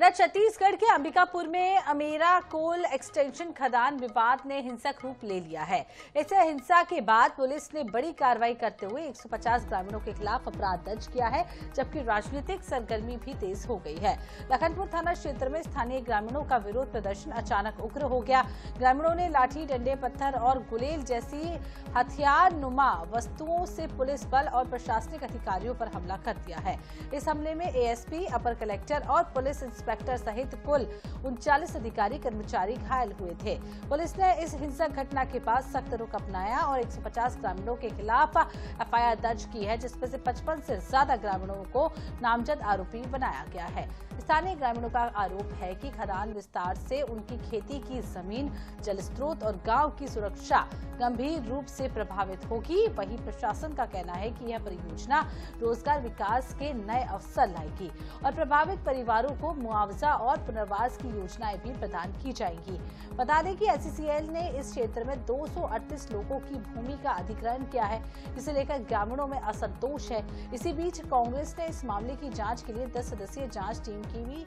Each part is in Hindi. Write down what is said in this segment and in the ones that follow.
इधर छत्तीसगढ़ के अंबिकापुर में अमेरा कोल एक्सटेंशन खदान विवाद ने हिंसक रूप ले लिया है। इस हिंसा के बाद पुलिस ने बड़ी कार्रवाई करते हुए 150 ग्रामीणों के खिलाफ अपराध दर्ज किया है, जबकि राजनीतिक सरगर्मी भी तेज हो गई है। लखनपुर थाना क्षेत्र में स्थानीय ग्रामीणों का विरोध प्रदर्शन अचानक उग्र हो गया। ग्रामीणों ने लाठी, डंडे, पत्थर और गुलेल जैसी हथियार नुमा वस्तुओं से पुलिस बल और प्रशासनिक अधिकारियों पर हमला कर दिया है। इस हमले में एएसपी, अपर कलेक्टर और पुलिस इंस्पेक्टर सहित कुल 39 अधिकारी कर्मचारी घायल हुए थे। पुलिस ने इस हिंसक घटना के बाद सख्त रुख अपनाया और 150 ग्रामीणों के खिलाफ एफआईआर दर्ज की है, जिसमें से 55 से ज्यादा ग्रामीणों को नामजद आरोपी बनाया गया है। स्थानीय ग्रामीणों का आरोप है कि खदान विस्तार से उनकी खेती की जमीन, जल स्रोत और गांव की सुरक्षा गंभीर रूप से प्रभावित होगी। वहीं प्रशासन का कहना है कि यह परियोजना रोजगार विकास के नए अवसर लाएगी और प्रभावित परिवारों को मुआवजा और पुनर्वास की योजनाएं भी प्रदान की जाएंगी। बता दें कि एससीसीएल ने इस क्षेत्र में 238 लोगों की भूमि का अधिग्रहण किया है, जिसे लेकर ग्रामीणों में असंतोष है। इसी बीच कांग्रेस ने इस मामले की जांच के लिए 10 सदस्यीय जांच टीम की भी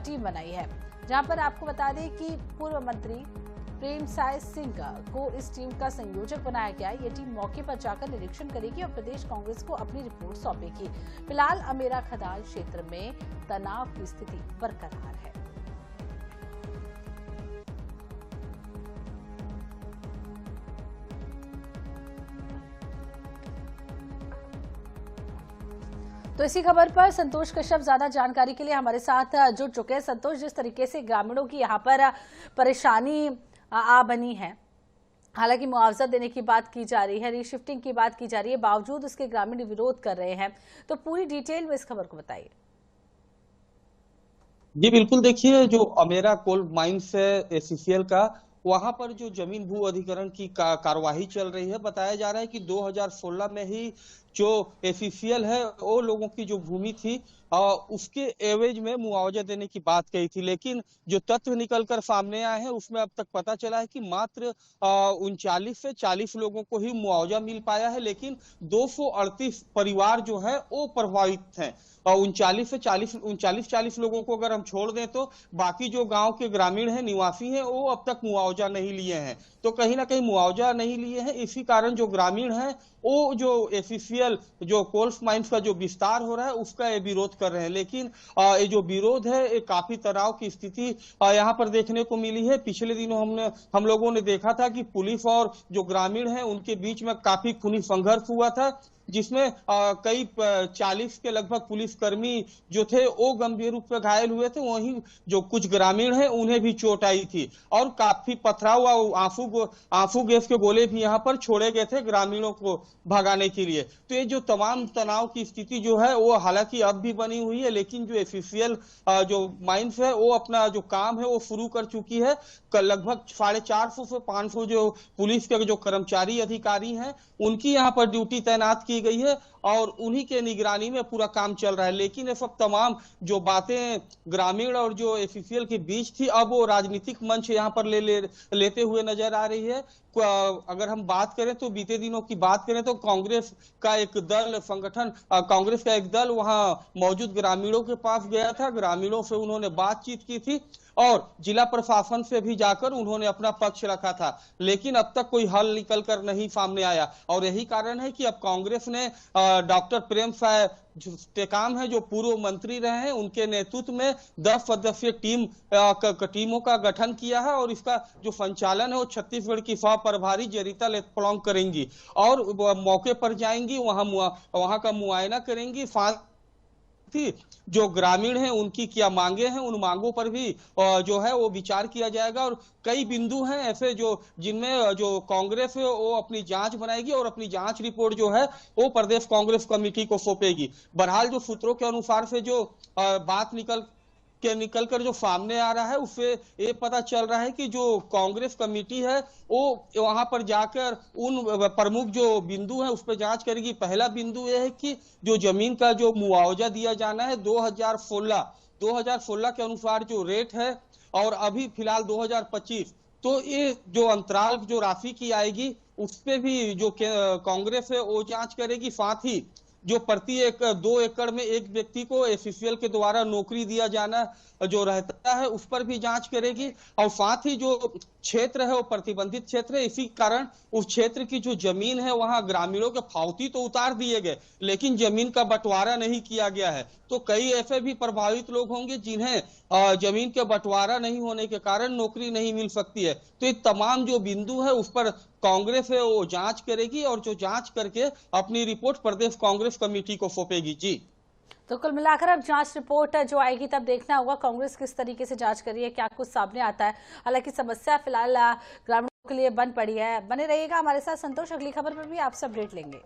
टीम बनाई है, जहां पर आपको बता दें कि पूर्व मंत्री प्रेमसाय सिंह को इस टीम का संयोजक बनाया गया है। ये टीम मौके पर जाकर निरीक्षण करेगी और प्रदेश कांग्रेस को अपनी रिपोर्ट सौंपेगी। फिलहाल अमेरा खदान क्षेत्र में तनाव की स्थिति बरकरार है। तो इसी खबर पर संतोष कश्यप ज्यादा जानकारी के लिए हमारे साथ जुड़ चुके हैं। संतोष, जिस तरीके से ग्रामीणों की यहाँ पर परेशानी आ बनी है, हालांकि मुआवजा देने की बात की जा रही है, रीशिफ्टिंग की बात की जा रही है, बावजूद उसके ग्रामीण विरोध कर रहे हैं, तो पूरी डिटेल में इस खबर को बताइए। जी बिल्कुल, देखिए जो अमेरा कोल माइंस है एससीसीएल का, वहां पर जो जमीन भू अधिग्रहण की कार्यवाही चल रही है। बताया जा रहा है कि 2016 में ही जो एससीसीएल है वो लोगों की जो भूमि थी उसके एवज में मुआवजा देने की बात कही थी, लेकिन जो तथ्य निकलकर सामने आए हैं उसमें अब तक पता चला है कि मात्र 39 से 40 लोगों को ही मुआवजा मिल पाया है, लेकिन 238 परिवार जो है वो प्रभावित हैं। 39 लोगों को अगर हम छोड़ दें तो बाकी जो गांव के ग्रामीण हैं, निवासी हैं, वो अब तक मुआवजा नहीं लिए हैं। तो कहीं ना कहीं मुआवजा नहीं लिए हैं, इसी कारण जो ग्रामीण हैं वो जो एससीसीएल जो कोल्स माइंस का जो विस्तार हो रहा है उसका ये विरोध कर रहे हैं। लेकिन ये जो विरोध है ये काफी तनाव की स्थिति यहाँ पर देखने को मिली है। पिछले दिनों हम लोगों ने देखा था कि पुलिस और जो ग्रामीण हैं उनके बीच में काफी खूनी संघर्ष हुआ था, जिसमें कई 40 के लगभग पुलिसकर्मी जो थे वो गंभीर रूप से घायल हुए थे। वहीं जो कुछ ग्रामीण हैं उन्हें भी चोट आई थी और काफी पथराव व आंसू गैस के गोले भी यहाँ पर छोड़े गए थे ग्रामीणों को भगाने के लिए। तो ये जो तमाम तनाव की स्थिति जो है वो हालांकि अब भी बनी हुई है, लेकिन जो एससीसीएल जो माइंस है वो अपना जो काम है वो शुरू कर चुकी है। लगभग 450 से 500 जो पुलिस के जो कर्मचारी अधिकारी हैं उनकी यहाँ पर ड्यूटी तैनात की गई है और उन्हीं के निगरानी में पूरा काम चल रहा है। लेकिन ये सब तमाम जो बातें ग्रामीण और जो एससीसीएल के बीच थी, अब वो राजनीतिक मंच यहाँ पर लेते हुए नजर आ रही है। अगर हम बात करें तो बीते दिनों की बात करें तो कांग्रेस का एक दल वहां मौजूद ग्रामीणों के पास गया था। ग्रामीणों से उन्होंने बातचीत की थी और जिला प्रशासन से भी जाकर उन्होंने अपना पक्ष रखा था, लेकिन अब तक कोई हल निकलकर नहीं सामने आया। और यही कारण है कि अब कांग्रेस ने डॉक्टर प्रेमसाय टेकाम है जो पूर्व मंत्री रहे हैं, उनके नेतृत्व में 10 सदस्यीय टीमों का गठन किया है और इसका जो संचालन है वो छत्तीसगढ़ की सह प्रभारी जरिता लेत्पलॉन्ग करेंगी और मौके पर जाएंगी, वहां का मुआयना करेंगी। जो ग्रामीण हैं उनकी क्या मांगे हैं, उन मांगों पर भी जो है वो विचार किया जाएगा। और कई बिंदु हैं ऐसे जो जिनमें जो कांग्रेस है वो अपनी जांच बनाएगी और अपनी जांच रिपोर्ट जो है वो प्रदेश कांग्रेस कमेटी को सौंपेगी। बहरहाल जो सूत्रों के अनुसार से जो बात निकलकर जो सामने आ रहा है उससे ये पता चल रहा है कि जो कांग्रेस कमेटी है वो वहां पर जाकर उन प्रमुख जो बिंदु हैं उस पर जांच करेगी। पहला बिंदु ये है कि जो जमीन का जो मुआवजा दिया जाना है 2016 के अनुसार जो रेट है और अभी फिलहाल 2025, तो ये जो अंतराल जो राशि की आएगी उस पे भी जो कांग्रेस है वो जांच करेगी। साथ ही जो प्रति 2 एकड़ में एक व्यक्ति को एससीसीएल के द्वारा नौकरी दिया जाना जो रहता है उस पर भी जांच करेगी। और साथ ही जो क्षेत्र है वो प्रतिबंधित क्षेत्र है, इसी कारण उस क्षेत्र की जो जमीन है वहां ग्रामीणों के फावती तो उतार दिए गए लेकिन जमीन का बंटवारा नहीं किया गया है। तो कई ऐसे भी प्रभावित लोग होंगे जिन्हें जमीन के बंटवारा नहीं होने के कारण नौकरी नहीं मिल सकती है। तो ये तमाम जो बिंदु है उस पर कांग्रेस है वो जांच करेगी और जो जांच करके अपनी रिपोर्ट प्रदेश कांग्रेस कमेटी को सौंपेगी। जी तो कुल मिलाकर अब जांच रिपोर्ट जो आएगी तब देखना होगा कांग्रेस किस तरीके से जांच कर रही है, क्या कुछ सामने आता है। हालांकि समस्या फिलहाल ग्रामीणों के लिए बन पड़ी है। बने रहिएगा हमारे साथ संतोष, अगली खबर पर भी आपसे अपडेट लेंगे।